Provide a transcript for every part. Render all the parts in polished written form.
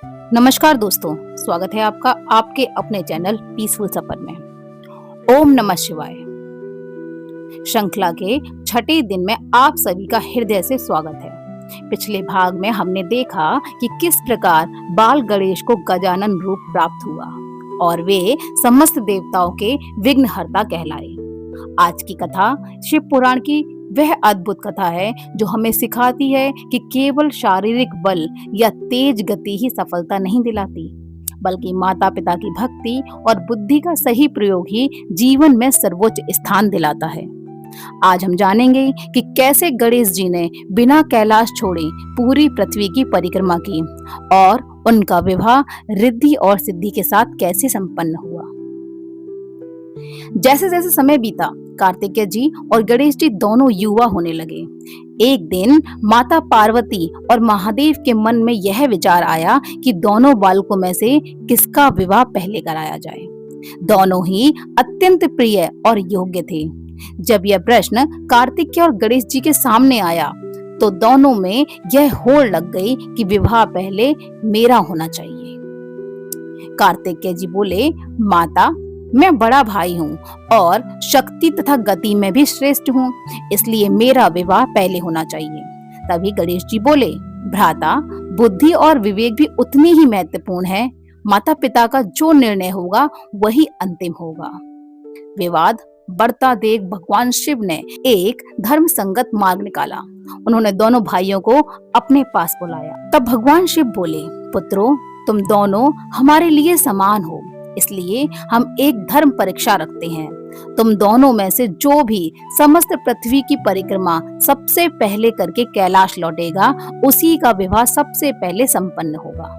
नमस्कार दोस्तों, स्वागत है आपका आपके अपने चैनल पीसफुल सफर में। ओम नमः शिवाय। श्रृंखला के छठे दिन में आप सभी का हृदय से स्वागत है। पिछले भाग में हमने देखा कि किस प्रकार बाल गणेश को गजानन रूप प्राप्त हुआ और वे समस्त देवताओं के विघ्नहर्ता कहलाए। आज की कथा शिव पुराण की वह अद्भुत कथा है जो हमें सिखाती है कि केवल शारीरिक बल या तेज गति ही सफलता नहीं दिलाती, बल्कि माता पिता की भक्ति और बुद्धि का सही प्रयोग ही जीवन में सर्वोच्च स्थान दिलाता है। आज हम जानेंगे कि कैसे गणेश जी ने बिना कैलाश छोड़े पूरी पृथ्वी की परिक्रमा की और उनका विवाह रिद्धि और सिद्धि के साथ कैसे संपन्न हुआ। जैसे जैसे समय बीता, कार्तिकेय जी और गणेश जी दोनों युवा होने लगे। एक दिन माता पार्वती और महादेव के मन में यह विचार आया कि दोनों बालकों में से किसका विवाह पहले कराया जाए। दोनों ही अत्यंत प्रिय और योग्य थे। जब यह प्रश्न कार्तिकेय और गणेश जी के सामने आया तो दोनों में यह होड़ लग गई कि विवाह पहले मेरा होना चाहिए। कार्तिकेय जी बोले, माता, मैं बड़ा भाई हूँ और शक्ति तथा गति में भी श्रेष्ठ हूँ, इसलिए मेरा विवाह पहले होना चाहिए। तभी गणेश जी बोले, भ्राता, बुद्धि और विवेक भी उतनी ही महत्वपूर्ण है। माता पिता का जो निर्णय होगा वही अंतिम होगा। विवाद बढ़ता देख भगवान शिव ने एक धर्म संगत मार्ग निकाला। उन्होंने दोनों भाइयों को अपने पास बुलाया। तब भगवान शिव बोले, पुत्रों, तुम दोनों हमारे लिए समान हो, इसलिए हम एक धर्म परीक्षा रखते हैं। तुम दोनों में से जो भी समस्त पृथ्वी की परिक्रमा सबसे पहले करके कैलाश लौटेगा, उसी का विवाह सबसे पहले संपन्न होगा।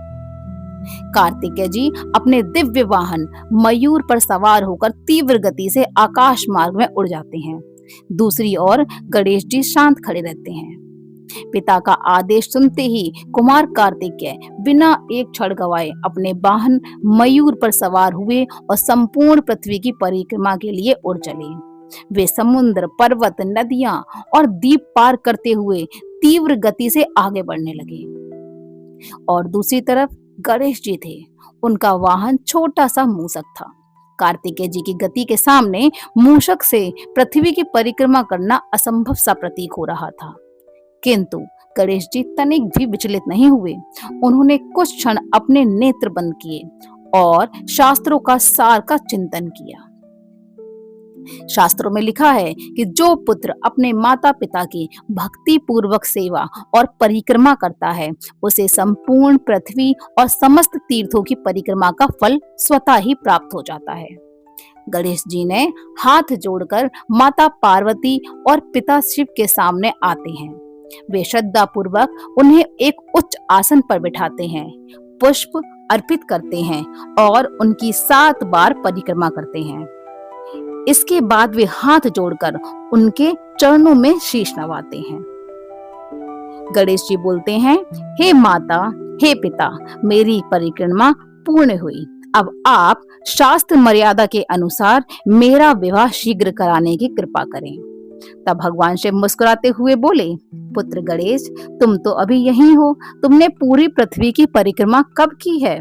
कार्तिकेय जी अपने दिव्य वाहन मयूर पर सवार होकर तीव्र गति से आकाश मार्ग में उड़ जाते हैं। दूसरी ओर गणेश जी शांत खड़े रहते हैं। पिता का आदेश सुनते ही कुमार कार्तिकेय बिना एक क्षण गवाए अपने वाहन मयूर पर सवार हुए और संपूर्ण पृथ्वी की परिक्रमा के लिए उड़ चले। वे समुद्र, पर्वत, नदियां और द्वीप पार करते हुए तीव्र गति से आगे बढ़ने लगे। और दूसरी तरफ गणेश जी थे। उनका वाहन छोटा सा मूषक था। कार्तिकेय जी की गति के सामने मूषक से पृथ्वी की परिक्रमा करना असंभव सा प्रतीक हो रहा था। किंतु गणेश जी तनिक भी विचलित नहीं हुए। उन्होंने कुछ क्षण अपने नेत्र बंद किए और शास्त्रों का सार का चिंतन किया। शास्त्रों में लिखा है कि जो पुत्र अपने माता पिता की भक्ति पूर्वक सेवा और परिक्रमा करता है, उसे संपूर्ण पृथ्वी और समस्त तीर्थों की परिक्रमा का फल स्वतः ही प्राप्त हो जाता है। गणेश जी ने हाथ जोड़कर माता पार्वती और पिता शिव के सामने आते हैं। वे श्रद्धा पूर्वक उन्हें एक उच्च आसन पर बिठाते हैं, पुष्प अर्पित करते हैं और उनकी 7 बार परिक्रमा करते हैं। इसके बाद वे हाथ जोड़कर उनके चरणों में शीश नवाते हैं। गणेश जी बोलते हैं, हे माता, हे पिता, मेरी परिक्रमा पूर्ण हुई। अब आप शास्त्र मर्यादा के अनुसार मेरा विवाह शीघ्र कराने की कृपा करें। तब भगवान शिव मुस्कुराते हुए बोले, पुत्र गणेश, तुम तो अभी यहीं हो, तुमने पूरी पृथ्वी की परिक्रमा कब की है?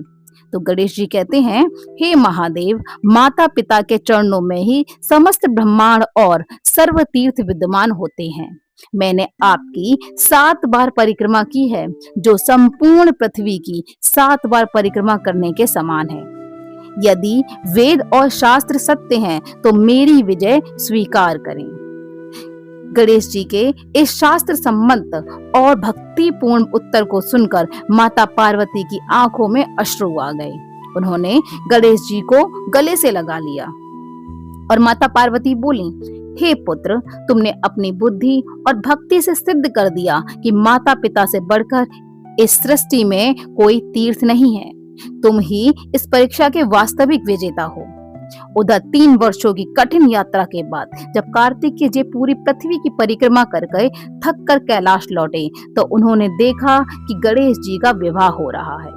तो गणेश जी कहते हैं, हे महादेव, माता पिता के चरणों में ही समस्त ब्रह्मांड और सर्व तीर्थ विद्यमान होते हैं। मैंने आपकी 7 बार परिक्रमा की है, जो संपूर्ण पृथ्वी की 7 बार परिक्रमा करने के समान है। यदि वेद और शास्त्र सत्य हैं, तो मेरी विजय स्वीकार करें। गणेश जी के इस शास्त्र सम्मत और भक्तिपूर्ण उत्तर को सुनकर माता पार्वती की आंखों में अश्रु आ गए। उन्होंने गणेश जी को गले से लगा लिया और माता पार्वती बोली, हे पुत्र, तुमने अपनी बुद्धि और भक्ति से सिद्ध कर दिया कि माता पिता से बढ़कर इस सृष्टि में कोई तीर्थ नहीं है। तुम ही इस परीक्षा के वास्तविक विजेता हो। उधर 3 वर्षों की कठिन यात्रा के बाद जब कार्तिकेय जी पूरी पृथ्वी की परिक्रमा कर गए, थक कर कैलाश लौटे, तो उन्होंने देखा कि गणेश जी का विवाह हो रहा है।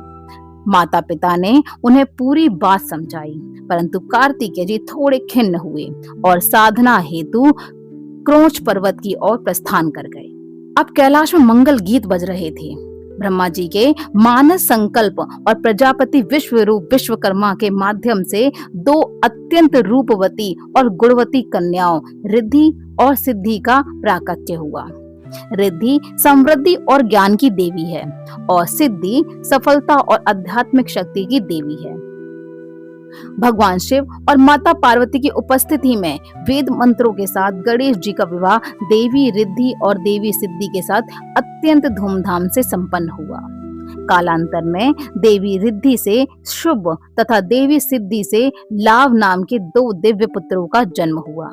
माता पिता ने उन्हें पूरी बात समझाई, परंतु कार्तिकेय जी थोड़े खिन्न हुए और साधना हेतु क्रोंच पर्वत की ओर प्रस्थान कर गए। अब कैलाश में मंगल गीत बज रहे थे। ब्रह्मा जी के मानस संकल्प और प्रजापति विश्वरूप विश्वकर्मा के माध्यम से दो अत्यंत रूपवती और गुणवती कन्याओं रिद्धि और सिद्धि का प्राकट्य हुआ। रिद्धि समृद्धि और ज्ञान की देवी है और सिद्धि सफलता और आध्यात्मिक शक्ति की देवी है। भगवान शिव और माता पार्वती की उपस्थिति में वेद मंत्रों के साथ गणेश जी का विवाह देवी रिद्धि और देवी सिद्धि के साथ अत्यंत धूमधाम से संपन्न हुआ। कालांतर में देवी रिद्धि से शुभ तथा देवी सिद्धि से लाभ नाम के दो दिव्य पुत्रों का जन्म हुआ,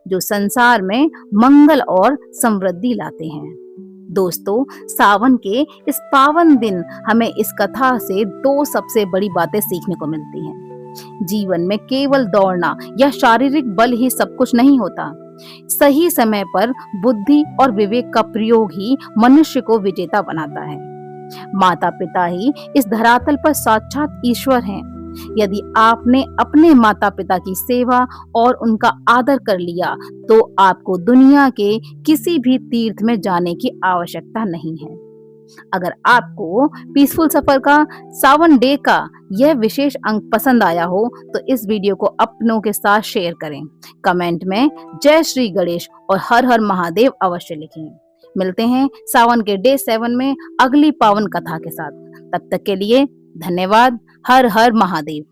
जो संसार में मंगल और समृद्धि लाते हैं। दोस्तों, सावन के इस पावन दिन हमें इस कथा से दो सबसे बड़ी बातें सीखने को मिलती हैं। जीवन में केवल दौड़ना या शारीरिक बल ही सब कुछ नहीं होता। सही समय पर बुद्धि और विवेक का प्रयोग ही मनुष्य को विजेता बनाता है। माता पिता ही इस धरातल पर साक्षात ईश्वर हैं। यदि आपने अपने माता पिता की सेवा और उनका आदर कर लिया तो आपको दुनिया के किसी भी तीर्थ में जाने की आवश्यकता नहीं है। अगर आपको पीसफुल सफर का सावन डे का यह विशेष अंक पसंद आया हो तो इस वीडियो को अपनों के साथ शेयर करें। कमेंट में जय श्री गणेश और हर हर महादेव अवश्य लिखें। मिलते हैं सावन के डे 7 में अगली पावन कथा के साथ। तब तक के लिए धन्यवाद। हर हर महादेव।